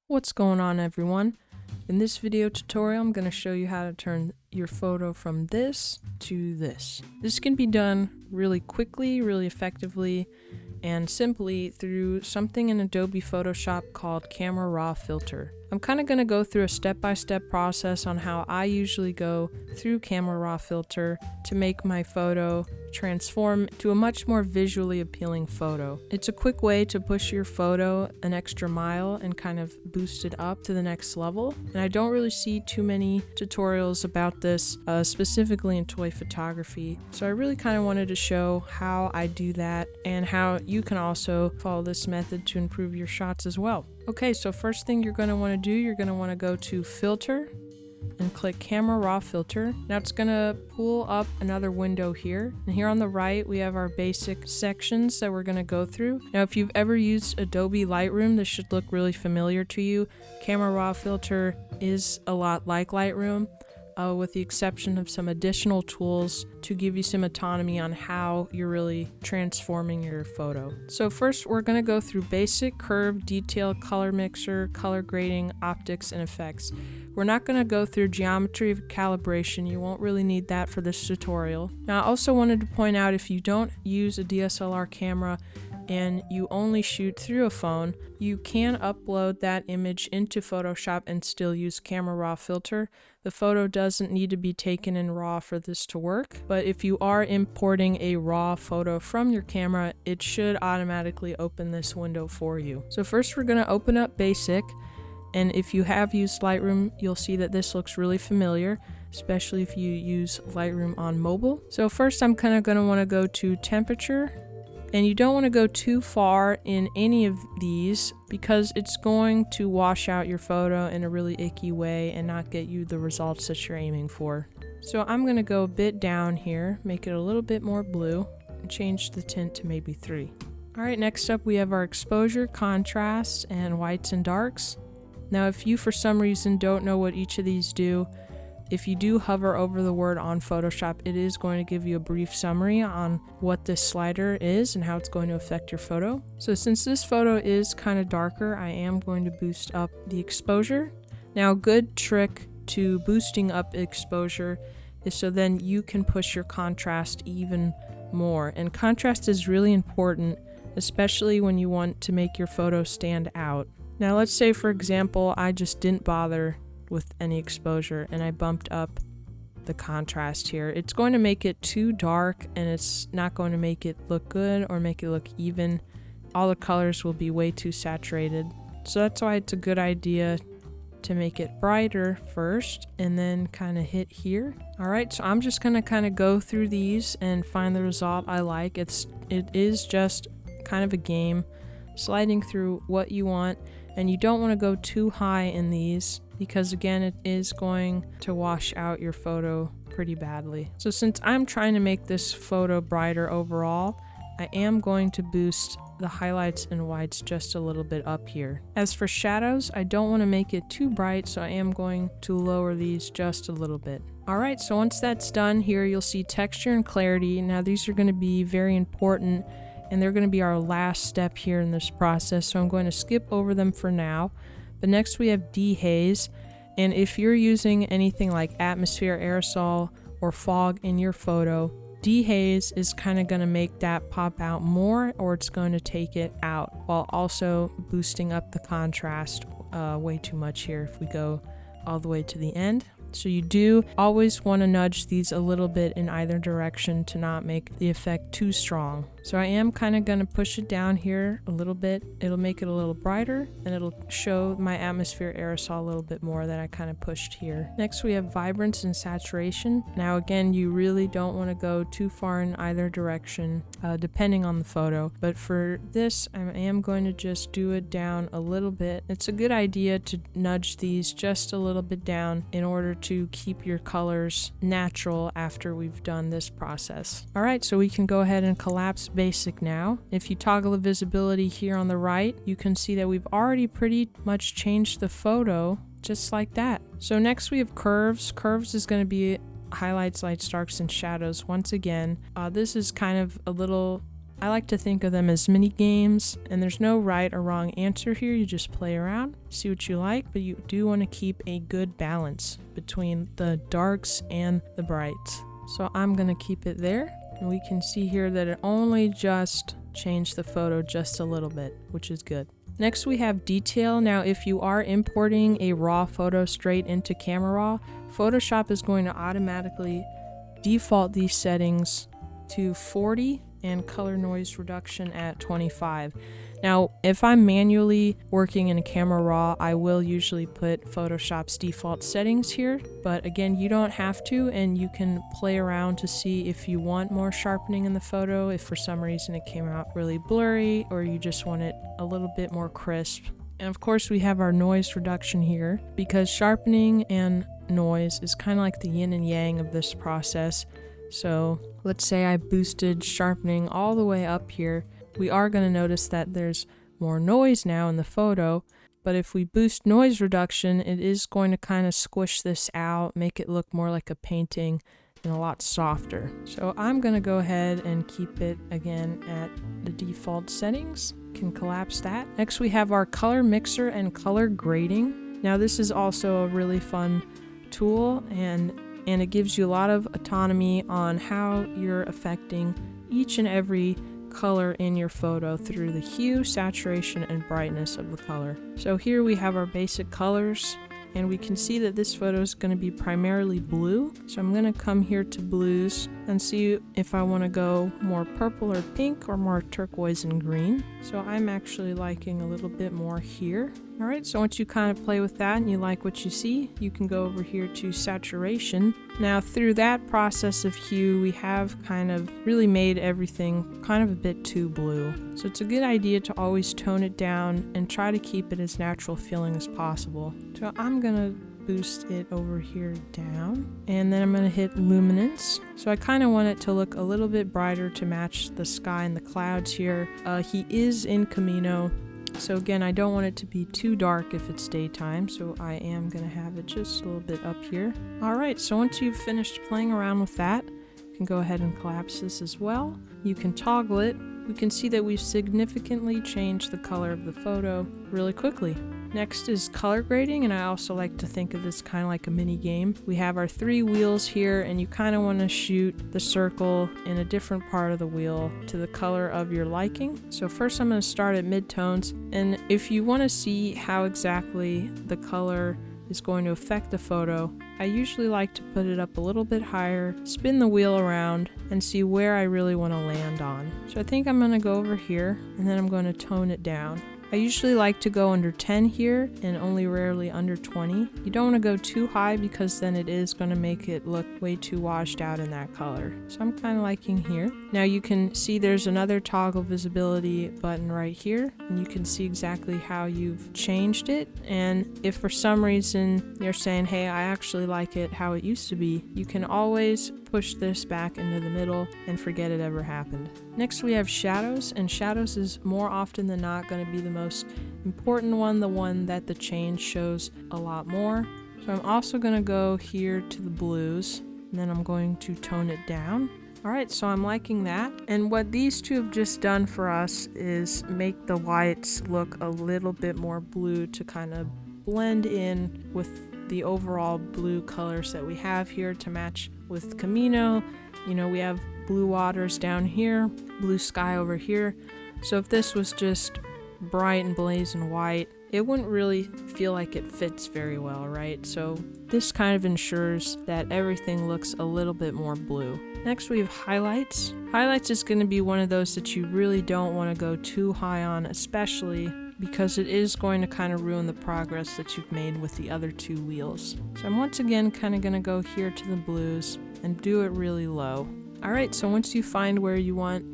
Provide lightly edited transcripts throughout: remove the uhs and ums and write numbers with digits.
What's going on, everyone? In this video tutorial, I'm going to show you how to turn your photo from this to this. This can be done really quickly, really effectively, and simply through something in Adobe Photoshop called Camera Raw Filter. I'm kind of going to go through a step-by-step process on how I usually go through Camera Raw Filter to make my photo transform to a much more visually appealing photo. It's a quick way to push your photo an extra mile and kind of boost it up to the next level. And I don't really see too many tutorials about this, specifically in toy photography. So I really kind of wanted to show how I do that and how you can also follow this method to improve your shots as well. Okay, so first thing you're going to want to do, you're going to want to go to Filter and click Camera Raw Filter. Now it's going to pull up another window here. And here on the right, we have our basic sections that we're going to go through. Now, if you've ever used Adobe Lightroom, this should look really familiar to you. Camera Raw Filter is a lot like Lightroom, with the exception of some additional tools to give you some autonomy on how you're really transforming your photo. So first, we're going to go through basic, curve, detail, color mixer, color grading, optics, and effects. We're not going to go through geometry of calibration. You won't really need that for this tutorial. Now, I also wanted to point out, if you don't use a DSLR camera and you only shoot through a phone, you can upload that image into Photoshop and still use Camera Raw Filter. The photo doesn't need to be taken in RAW for this to work, but if you are importing a RAW photo from your camera, it should automatically open this window for you. So first, we're going to open up Basic. And if you have used Lightroom, you'll see that this looks really familiar, especially if you use Lightroom on mobile. So first, I'm kind of going to want to go to temperature. And you don't want to go too far in any of these because it's going to wash out your photo in a really icky way and not get you the results that you're aiming for. So I'm going to go a bit down here, make it a little bit more blue, and change the tint to maybe 3. All right, next up we have our exposure, contrast, and whites and darks. Now, if you for some reason don't know what each of these do, if you do hover over the word on Photoshop, it is going to give you a brief summary on what this slider is and how it's going to affect your photo. So since this photo is kind of darker, I am going to boost up the exposure. Now, a good trick to boosting up exposure is so then you can push your contrast even more. And contrast is really important, especially when you want to make your photo stand out. Now, let's say, for example, I just didn't bother with any exposure and I bumped up the contrast here. It's going to make it too dark and it's not going to make it look good or make it look even. All the colors will be way too saturated. So that's why it's a good idea to make it brighter first and then kind of hit here. All right, so I'm just going to kind of go through these and find the result I like. It is just kind of a game, sliding through what you want. And you don't want to go too high in these because, again, it is going to wash out your photo pretty badly. So since I'm trying to make this photo brighter overall, I am going to boost the highlights and whites just a little bit up here. As for shadows, I don't want to make it too bright, so I am going to lower these just a little bit. All right, so once that's done here, you'll see texture and clarity. Now, these are going to be very important, and they're going to be our last step here in this process, so I'm going to skip over them for now. But next we have dehaze, and if you're using anything like atmosphere, aerosol, or fog in your photo, dehaze is kind of going to make that pop out more, or it's going to take it out while also boosting up the contrast way too much here if we go all the way to the end. So you do always want to nudge these a little bit in either direction to not make the effect too strong. So I am kind of going to push it down here a little bit. It'll make it a little brighter and it'll show my atmosphere aerosol a little bit more that I kind of pushed here. Next we have vibrance and saturation. Now again, you really don't want to go too far in either direction depending on the photo. But for this, I am going to just do it down a little bit. It's a good idea to nudge these just a little bit down in order to keep your colors natural after we've done this process. All right, so we can go ahead and collapse Basic now. If you toggle the visibility here on the right, you can see that we've already pretty much changed the photo just like that. So next we have curves. Curves is going to be highlights, lights, darks, and shadows once again. This is kind of a little I like to think of them as mini games, and there's no right or wrong answer here. You just play around, see what you like, but you do want to keep a good balance between the darks and the brights. So I'm going to keep it there, and we can see here that it only just changed the photo just a little bit, which is good. Next we have detail. Now if you are importing a raw photo straight into Camera Raw, Photoshop is going to automatically default these settings to 40 and color noise reduction at 25. Now, if I'm manually working in a Camera Raw, I will usually put Photoshop's default settings here, but again, you don't have to, and you can play around to see if you want more sharpening in the photo, if for some reason it came out really blurry, or you just want it a little bit more crisp. And of course, we have our noise reduction here, because sharpening and noise is kind of like the yin and yang of this process. So let's say I boosted sharpening all the way up here. We are going to notice that there's more noise now in the photo, but if we boost noise reduction, it is going to kind of squish this out, make it look more like a painting and a lot softer. So I'm going to go ahead and keep it again at the default settings. Can collapse that. Next we have our color mixer and color grading. Now this is also a really fun tool, and it gives you a lot of autonomy on how you're affecting each and every color in your photo through the hue, saturation, and brightness of the color. So here we have our basic colors, and we can see that this photo is going to be primarily blue. So I'm going to come here to blues and see if I want to go more purple or pink or more turquoise and green. So I'm actually liking a little bit more here. Alright, so once you kind of play with that and you like what you see, you can go over here to saturation. Now through that process of hue, we have kind of really made everything kind of a bit too blue. So it's a good idea to always tone it down and try to keep it as natural feeling as possible. So I'm gonna boost it over here down, and then I'm going to hit luminance. So I kind of want it to look a little bit brighter to match the sky and the clouds here. He is in Camino, so again, I don't want it to be too dark if it's daytime, so I am going to have it just a little bit up here. Alright, so once you've finished playing around with that, you can go ahead and collapse this as well. You can toggle it. We can see that we've significantly changed the color of the photo really quickly. Next is color grading, and I also like to think of this kind of like a mini game. We have our 3 wheels here, and you kind of want to shoot the circle in a different part of the wheel to the color of your liking. So first I'm going to start at mid-tones, and if you want to see how exactly the color is going to affect the photo, I usually like to put it up a little bit higher, spin the wheel around, and see where I really want to land on. So I think I'm going to go over here, and then I'm going to tone it down. I usually like to go under 10 here and only rarely under 20. You don't want to go too high because then it is going to make it look way too washed out in that color. So I'm kind of liking here. Now you can see there's another toggle visibility button right here, and you can see exactly how you've changed it. And if for some reason you're saying, hey, I actually like it how it used to be, you can always push this back into the middle and forget it ever happened. Next we have shadows, and shadows is more often than not going to be the most important one, the one that the change shows a lot more. So I'm also going to go here to the blues, and then I'm going to tone it down. Alright, so I'm liking that. And what these two have just done for us is make the whites look a little bit more blue to kind of blend in with the overall blue colors that we have here to match with Camino. You know, we have blue waters down here, blue sky over here. So if this was just bright and blazing white, it wouldn't really feel like it fits very well, right? So this kind of ensures that everything looks a little bit more blue. Next we have highlights. Highlights is going to be one of those that you really don't want to go too high on, especially because it is going to kind of ruin the progress that you've made with the other 2 wheels. So I'm once again kind of going to go here to the blues and do it really low. Alright, so once you find where you want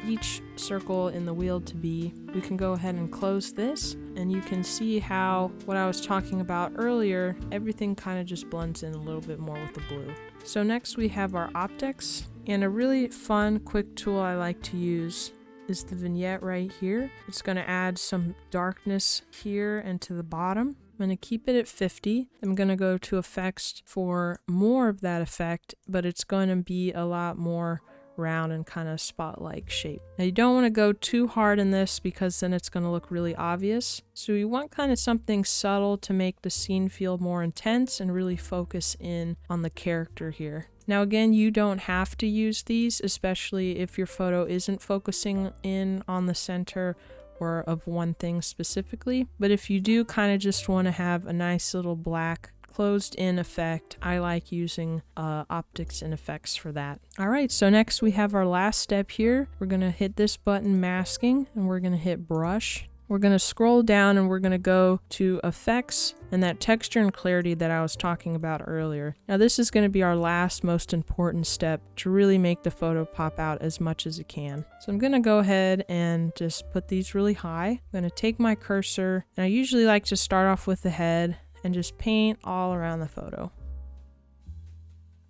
each circle in the wheel to be, we can go ahead and close this, and you can see how what I was talking about earlier, everything kind of just blends in a little bit more with the blue. So next we have our optics, and a really fun, quick tool I like to use is the vignette right here. It's going to add some darkness here and to the bottom. I'm going to keep it at 50. I'm going to go to effects for more of that effect, but it's going to be a lot more round and kind of spot-like shape. Now you don't want to go too hard in this because then it's going to look really obvious. So you want kind of something subtle to make the scene feel more intense and really focus in on the character here. Now again, you don't have to use these, especially if your photo isn't focusing in on the center or of one thing specifically. But if you do kind of just want to have a nice little black closed in effect, I like using optics and effects for that. Alright, so next we have our last step here. We're going to hit this button, masking, and we're going to hit brush. We're going to scroll down and we're going to go to effects and that texture and clarity that I was talking about earlier. Now this is going to be our last most important step to really make the photo pop out as much as it can. So I'm going to go ahead and just put these really high. I'm going to take my cursor, and I usually like to start off with the head and just paint all around the photo.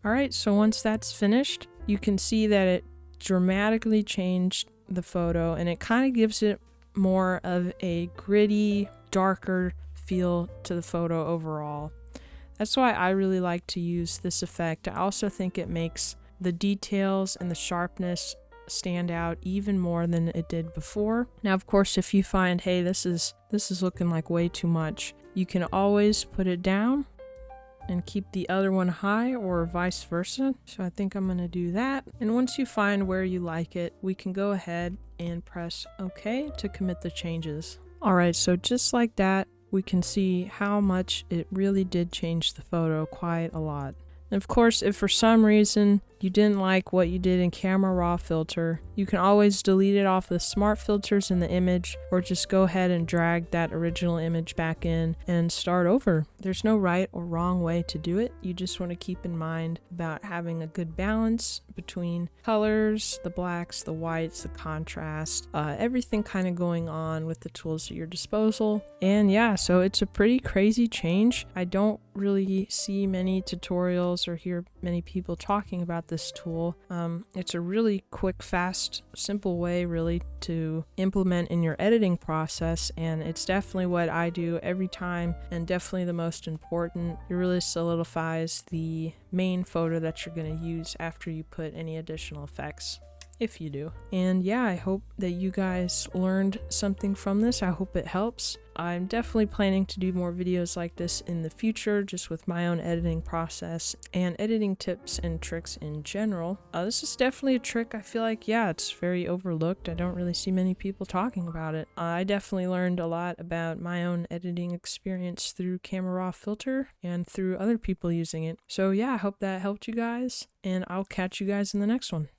Alright, so once that's finished, you can see that it dramatically changed the photo, and it kind of gives it more of a gritty, darker feel to the photo overall. That's why I really like to use this effect. I also think it makes the details and the sharpness stand out even more than it did before. Now, of course, if you find, hey, this is looking like way too much, you can always put it down and keep the other one high, or vice versa. So I think I'm going to do that. And once you find where you like it, we can go ahead and press OK to commit the changes. Alright, so just like that, we can see how much it really did change the photo quite a lot. And of course, if for some reason you didn't like what you did in Camera Raw filter, you can always delete it off the smart filters in the image, or just go ahead and drag that original image back in and start over. There's no right or wrong way to do it. You just want to keep in mind about having a good balance between colors, the blacks, the whites, the contrast, everything kind of going on with the tools at your disposal. And yeah, so it's a pretty crazy change. I don't really see many tutorials or hear many people talking about this tool. It's a really quick, fast, simple way really to implement in your editing process, and it's definitely what I do every time, and definitely the most important. It really solidifies the main photo that you're going to use after you put any additional effects, if you do. And yeah, I hope that you guys learned something from this. I hope it helps. I'm definitely planning to do more videos like this in the future, just with my own editing process and editing tips and tricks in general. This is definitely a trick I feel like, yeah, it's very overlooked. I don't really see many people talking about it. I definitely learned a lot about my own editing experience through Camera Raw filter and through other people using it. So yeah, I hope that helped you guys, and I'll catch you guys in the next one.